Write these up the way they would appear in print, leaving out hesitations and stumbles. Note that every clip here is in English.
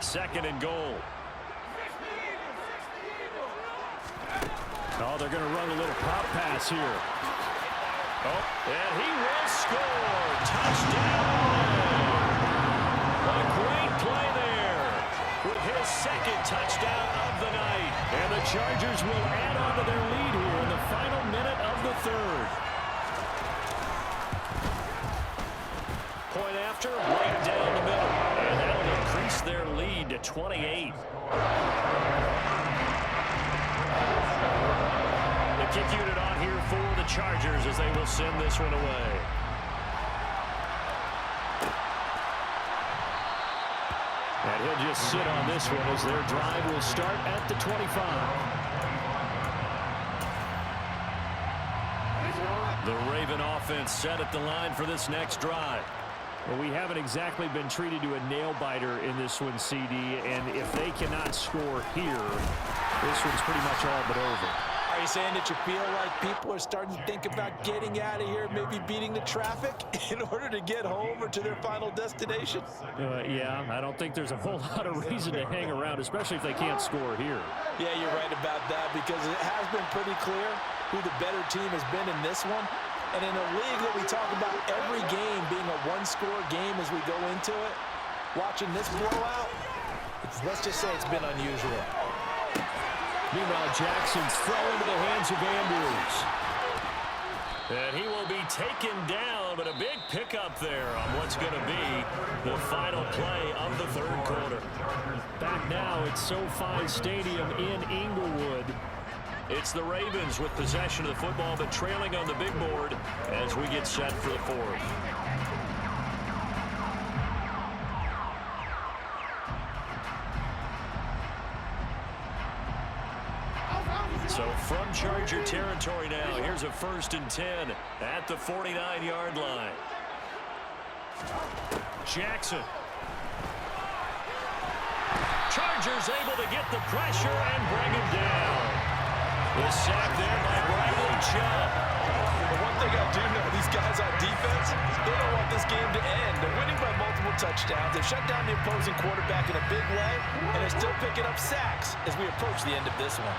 2nd and goal. Oh, they're going to run a little pop pass here. Oh, and he will score. Touchdown. A great play there with his 2nd touchdown of the night. And the Chargers will add on to their lead here in the final minute of the 3rd. Point after, right down the middle. And that'll increase their lead to 28. The kick unit on here for the Chargers as they will send this one away. And he'll just sit on this one as their drive will start at the 25. The Raven offense set at the line for this next drive. Well, we haven't exactly been treated to a nail-biter in this one, CD, and if they cannot score here, this one's pretty much all but over. Are you saying that you feel like people are starting to think about getting out of here, maybe beating the traffic in order to get home or to their final destination? Yeah, I don't think there's a whole lot of reason to hang around, especially if they can't score here. Yeah, you're right about that, because it has been pretty clear who the better team has been in this one. And in a league that we talk about every game being a one-score game as we go into it, watching this blowout, let's just say it's been unusual. Meanwhile, Jackson's throw into the hands of Andrews. And he will be taken down, but a big pickup there on what's going to be the final play of the 3rd quarter. Back now at SoFi Stadium in Inglewood. It's the Ravens with possession of the football, but trailing on the big board as we get set for the 4th. So from Charger territory now, here's a 1st and 10 at the 49-yard line. Jackson. Chargers able to get the pressure and bring him down. The sack there by Bradley Chubb. The one thing I do know, these guys on defense, they don't want this game to end. They're winning by multiple touchdowns. They've shut down the opposing quarterback in a big way, and they're still picking up sacks as we approach the end of this one.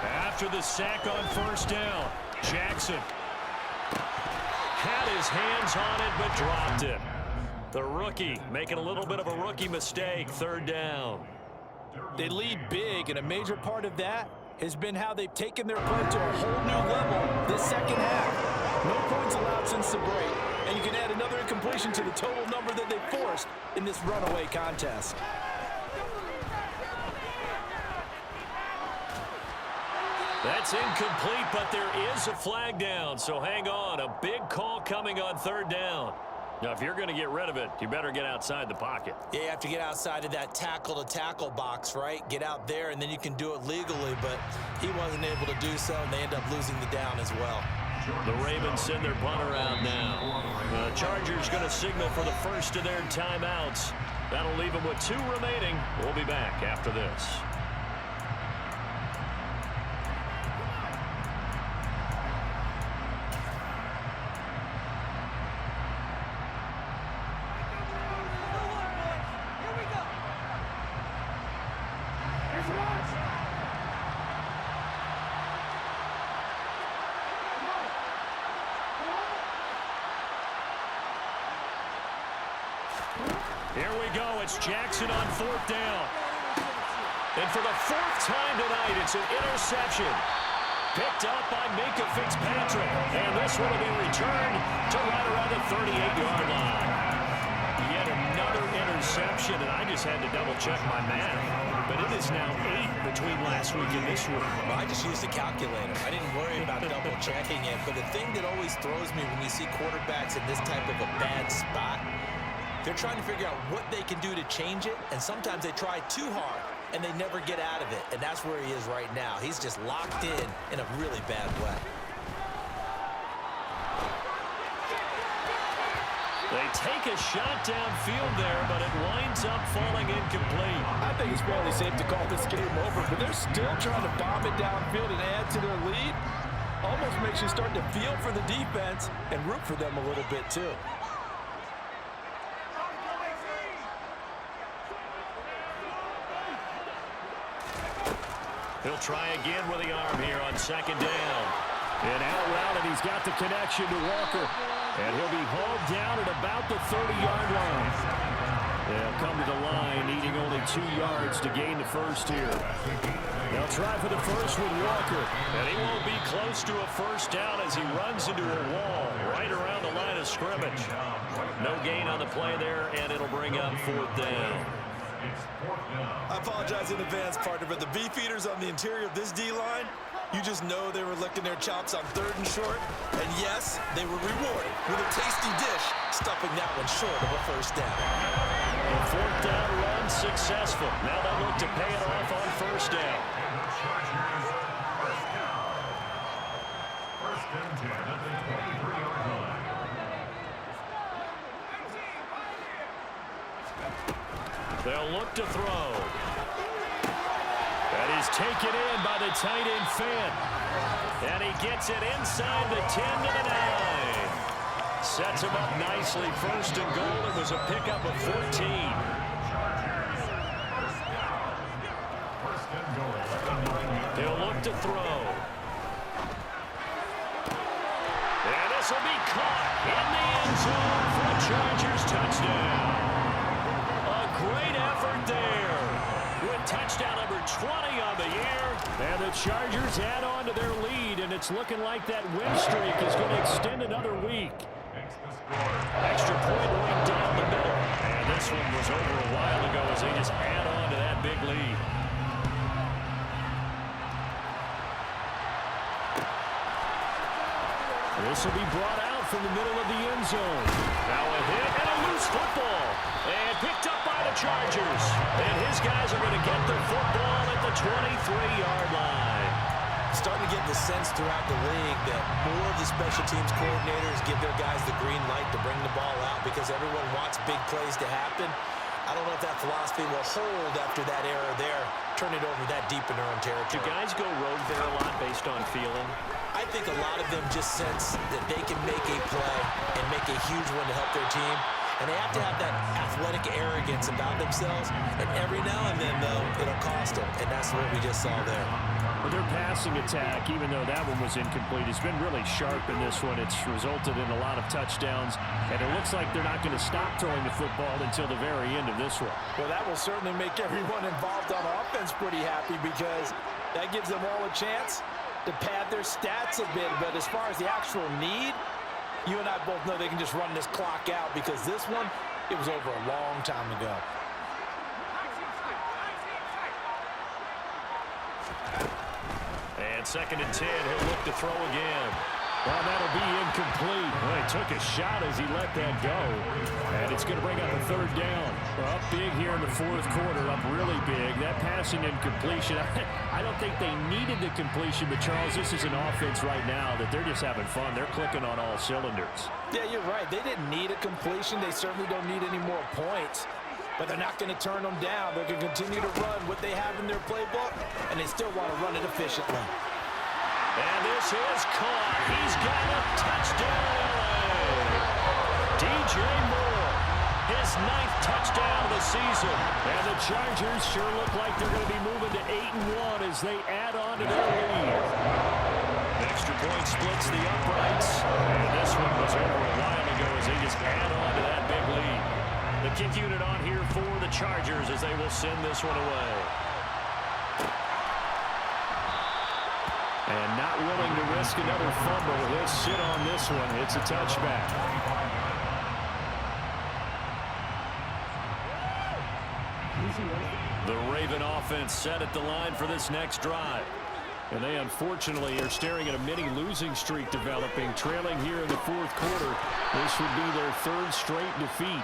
After the sack on 1st down, Jackson had his hands on it but dropped it. The rookie making a little bit of a rookie mistake, 3rd down. They lead big, and a major part of that has been how they've taken their play to a whole new level this 2nd half. No points allowed since the break, and you can add another incompletion to the total number that they forced in this runaway contest. That's incomplete, but there is a flag down, so hang on. A big call coming on 3rd down. Now, if you're going to get rid of it, you better get outside the pocket. Yeah, you have to get outside of that tackle-to-tackle box, right? Get out there, and then you can do it legally, but he wasn't able to do so, and they end up losing the down as well. The Ravens send their punter out now. The Chargers going to signal for the first of their timeouts. That'll leave them with 2 remaining. We'll be back after this. Here we go. It's Jackson on 4th down. And for the 4th time tonight, it's an interception. Picked up by Minka Fitzpatrick. And this one will be returned to right around the 38-yard line. Yet another interception, and I just had to double-check my math. But it is now 8 between last week and this week. Well, I just used a calculator. I didn't worry about double-checking it. But the thing that always throws me when you see quarterbacks in this type of a bad spot, they're trying to figure out what they can do to change it, and sometimes they try too hard, and they never get out of it, and that's where he is right now. He's just locked in a really bad way. They take a shot downfield there, but it winds up falling incomplete. I think it's fairly safe to call this game over, but they're still trying to bomb it downfield and add to their lead. Almost makes you start to feel for the defense and root for them a little bit, too. He'll try again with the arm here on second down. And out route, and he's got the connection to Walker. And he'll be hauled down at about the 30-yard line. They'll come to the line, needing only 2 yards to gain the first here. They'll try for the first with Walker. And he won't be close to a first down as he runs into a wall right around the line of scrimmage. No gain on the play there, and it'll bring up 4th down. I apologize in advance, partner, but the beefeaters on the interior of this D-line, you just know they were licking their chops on 3rd and short. And yes, they were rewarded with a tasty dish, stuffing that one short of a first down. The 4th down run successful. Now they'll look to pay it off on first down. They'll look to throw. That is taken in by the tight end, Fant. And he gets it inside the 10 to the 9. Sets him up nicely. 1st and goal. It was a pickup of 14. They'll look to throw. And this will be caught in the end zone for a Chargers touchdown. Great effort there with touchdown number 20 on the year. And the Chargers add on to their lead, and it's looking like that win streak is going to extend another week. Extra point right down the middle. And this one was over a while ago as they just add on to that big lead. This will be brought out from the middle of the end zone. Now a hit and a loose football. And picked up by the Chargers. And his guys are going to get the football at the 23-yard line. Starting to get the sense throughout the league that more of the special teams coordinators give their guys the green light to bring the ball out because everyone wants big plays to happen. I don't know if that philosophy will hold after that error there. Turn it over that deep in their own territory. Do guys go rogue there a lot based on feeling? I think a lot of them just sense that they can make a play and make a huge one to help their team. And they have to have that athletic arrogance about themselves. And every now and then, though, it'll cost them. And that's what we just saw there. Well, their passing attack, even though that one was incomplete, has been really sharp in this one. It's resulted in a lot of touchdowns. And it looks like they're not going to stop throwing the football until the very end of this one. Well, that will certainly make everyone involved on offense pretty happy because that gives them all a chance to pad their stats a bit. But as far as the actual need, you and I both know they can just run this clock out because this one, it was over a long time ago. And 2nd and 10, he'll look to throw again. Well, that'll be incomplete. Well, he took a shot as he let that go. And it's going to bring up a 3rd down. Up big here in the 4th quarter, up really big. That passing incompletion, I don't think they needed the completion, but Charles, this is an offense right now that they're just having fun. They're clicking on all cylinders. Yeah, you're right. They didn't need a completion. They certainly don't need any more points. But they're not going to turn them down. They're going to continue to run what they have in their playbook, and they still want to run it efficiently. And this is caught. He's got a touchdown. DJ Moore, his 9th touchdown of the season. And the Chargers sure look like they're going to be moving to 8-1 as they add on to their lead. Extra point splits the uprights. And this one was over a while ago as they just add on to that big lead. The kick unit on here for the Chargers as they will send this one away. And not willing to risk another fumble. He'll sit on this one. It's a touchback. The Raven offense set at the line for this next drive. And they unfortunately are staring at a mini losing streak developing, trailing here in the 4th quarter. This would be their 3rd straight defeat.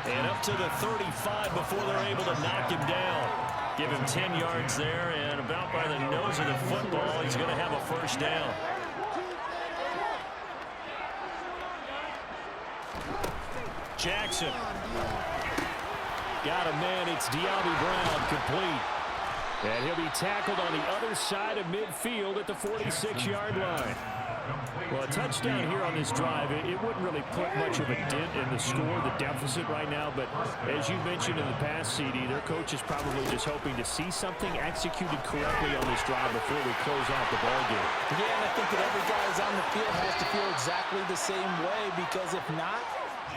And up to the 35 before they're able to knock him down. Give him 10 yards there, and about by the nose of the football, he's going to have a first down. Jackson. Got a man. It's De'Ami Brown, complete. And he'll be tackled on the other side of midfield at the 46-yard line. Well, a touchdown here on this drive, it wouldn't really put much of a dent in the score, the deficit right now. But as you mentioned in the past, CD, their coach is probably just hoping to see something executed correctly on this drive before we close out the ball game. Yeah, and I think that every guy who's on the field has to feel exactly the same way, because if not,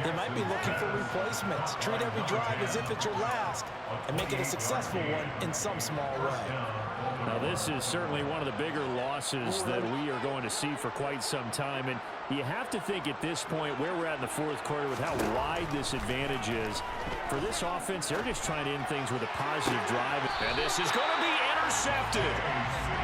they might be looking for replacements. Treat every drive as if it's your last and make it a successful one in some small way. Now, this is certainly one of the bigger losses that we are going to see for quite some time. And you have to think at this point where we're at in the fourth quarter with how wide this advantage is. For this offense, they're just trying to end things with a positive drive. And this is going to be intercepted.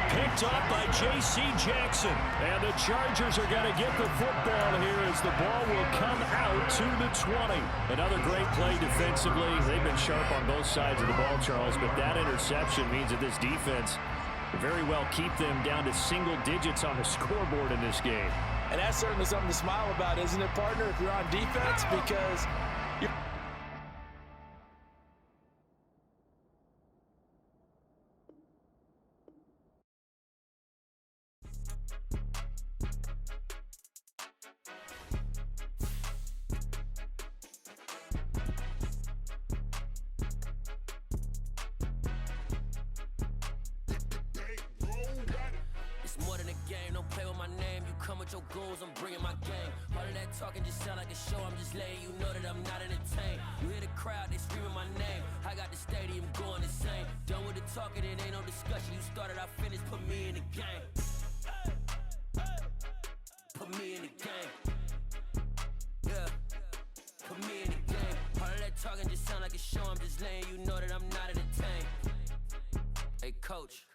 Picked up by J.C. Jackson. And the Chargers are going to get the football here as the ball will come out to the 20. Another great play defensively. They've been sharp on both sides of the ball, Charles, but that interception means that this defense will very well keep them down to single digits on the scoreboard in this game. And that's certainly something to smile about, isn't it, partner, if you're on defense? Because you're your goals, I'm bringing my game. All of that talking just sound like a show. I'm just letting you know that I'm not entertained. You hear the crowd, they screaming my name. I got the stadium going insane. Done with the talking, it ain't no discussion. You started, I finished, put me in the game. Put me in the game. Yeah. Put me in the game. All of that talking just sound like a show. I'm just letting you know that I'm not entertained. Hey, coach.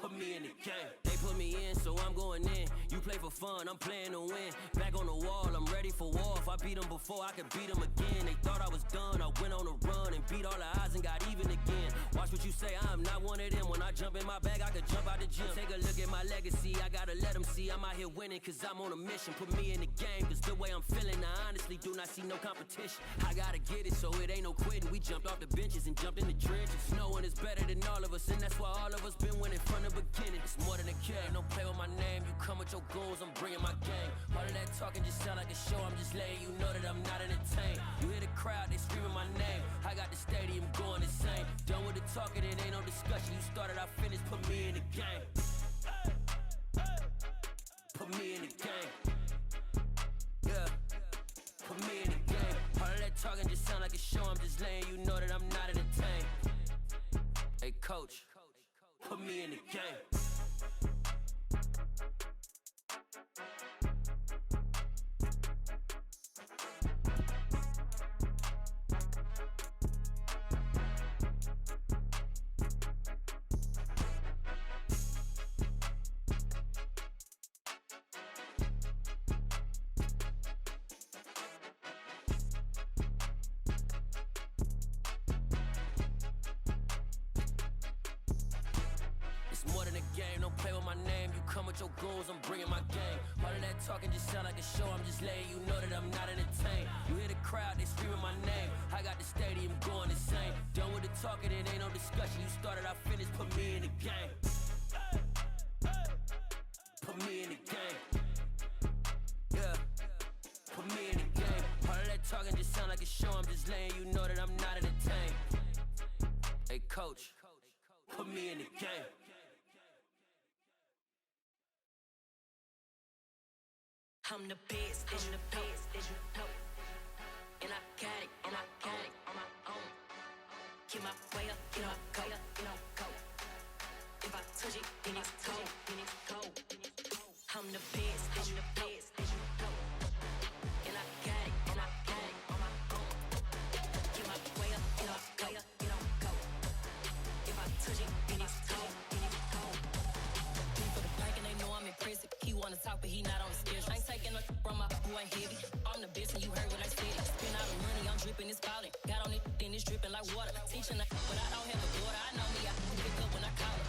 Put me in the game. They put me in, so I'm going in. You play for fun, I'm playing to win. Back on the wall, I'm ready for war. If I beat them before, I could beat them again. They thought I was done, I went on a run and beat all the odds and got even again. Watch what you say, I'm not one of them. When I jump in my bag, I could jump out the gym. Take a look at my legacy, I gotta let them see I'm out here winning, cause I'm on a mission. Put me in the game, cause the way I'm feeling, I honestly do not see no competition. I gotta get it, so it ain't no quitting. We jumped off the benches and jumped in the trenches. No one is better than all of us, and that's why all of us been winning from the beginning. It's more than a game, don't play with my name. You come with your goals, I'm bringing my game. All of that talking just sound like a show. I'm just letting you know that I'm not entertained. You hear the crowd, they screaming my name. I got the stadium going insane. Done with the talking, it ain't no discussion. You started, I finished, put me in the game. Put me in the game. Yeah. Put me in the game. All of that talking just sound like a show. I'm just letting you know that I'm not entertained. Hey, coach. Put me in the game. More than a game, don't play with my name. You come with your goals, I'm bringing my game. All of that talking just sound like a show. I'm just letting you know that I'm not entertained. You hear the crowd, they screaming my name. I got the stadium going insane. Done with the talking, it ain't no discussion. You started, I finished, put me in the game. Put me in the game. Yeah. Put me in the game. All of that talking just sound like a show. I'm just letting you know that I'm not entertained. Hey, coach. Put me in the game. I'm the best, I'm the best, and I got it, and I got it on my own. Get my way up, get up, go, go. If I touch it, then it's cold, I'm the best, I'm the best, and I got it, and I got it on my own. Get my way up, get up, go, go. If I touch it, then it's cold, Deep for the blank and they know I'm impressive. He wanna talk, but he not on the schedule. I ain't taking no from my boy heavy. I'm the best and you heard what I said. Spend all the money, I'm dripping, it's falling. Got on it, then it's dripping like water. Teaching but I don't have a daughter. I know me, I can pick up when I call her.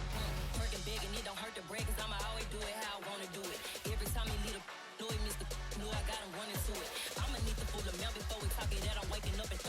Working big and it don't hurt the break, cause I'ma always do it how I wanna do it. Every time he lead a know he missed the know I got him running to it. I'ma need to pull him out before we talk it that I'm waking up and